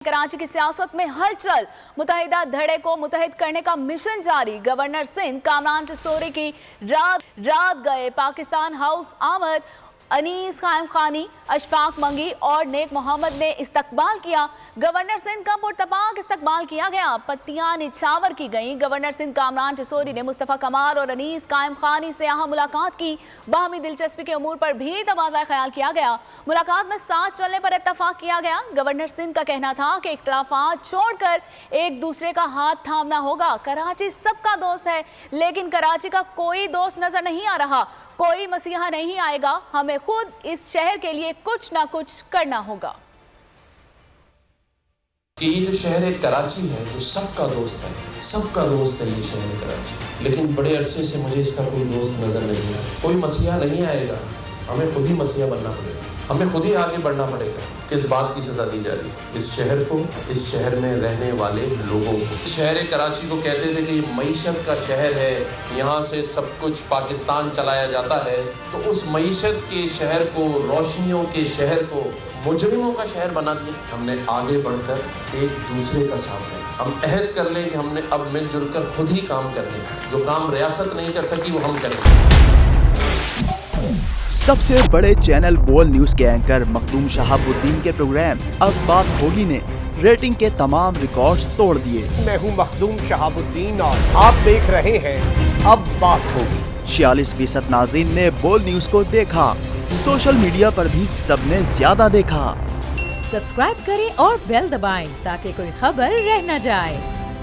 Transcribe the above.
कराची की सियासत में हलचल, मुत्तहिदा धड़े को मुत्तहिद करने का मिशन जारी। गवर्नर सिंध कामरान जसोरी की रात गए पाकिस्तान हाउस आमद। अनीस कायम खानी, अशफाक मंगी और नेक मोहम्मद ने इस्तकबाल किया। गवर्नर सिंध का पुरतपाक इस्तकबाल किया गया, पत्तियां निछावर की गईं। गवर्नर सिंध कामरान जसोरी ने मुस्तफ़ा कमाल और अनीस कायम खानी से यहाँ मुलाकात की। बाहमी दिलचस्पी के उमूर पर भी तबादला ख्याल किया गया। मुलाकात में साथ चलने पर इत्तफाक किया गया। गवर्नर सिंध का कहना था कि इख्तिलाफात छोड़कर एक दूसरे का हाथ थामना होगा। कराची सबका दोस्त है, लेकिन कराची का कोई दोस्त नजर नहीं आ रहा। कोई मसीहा नहीं आएगा, हमें खुद इस शहर के लिए कुछ ना कुछ करना होगा। कि ये जो शहर है कराची है, जो सबका दोस्त है ये शहर कराची, लेकिन बड़े अरसे से मुझे इसका कोई दोस्त नजर नहीं आया। कोई मसीहा नहीं आएगा, हमें खुद ही मसीहा बनना पड़ेगा, हमें खुद ही आगे बढ़ना पड़ेगा। किस बात की सजा दी जा रही है इस शहर को, इस शहर में रहने वाले लोगों को। शहर कराची को कहते थे कि ये मईशत का शहर है, यहाँ से सब कुछ पाकिस्तान चलाया जाता है। तो उस मईशत के शहर को, रोशनियों के शहर को मुजरिमों का शहर बना दिया। हमने आगे बढ़कर एक दूसरे का साथ है, हम अहद कर लें कि हमने अब मिलजुल कर खुद ही काम करने हैं। जो काम रियासत नहीं कर सकी वो हम करेंगे। सबसे बड़े चैनल बोल न्यूज के एंकर मखदूम शहाबुद्दीन के प्रोग्राम अब बात होगी ने रेटिंग के तमाम रिकॉर्ड्स तोड़ दिए। मैं हूं मखदूम शहाबुद्दीन और आप देख रहे हैं अब बात होगी। 46% नाजरीन ने बोल न्यूज को देखा। सोशल मीडिया पर भी सबने ज्यादा देखा। सब्सक्राइब करें और बेल दबाएं ताकि कोई खबर रह न जाए।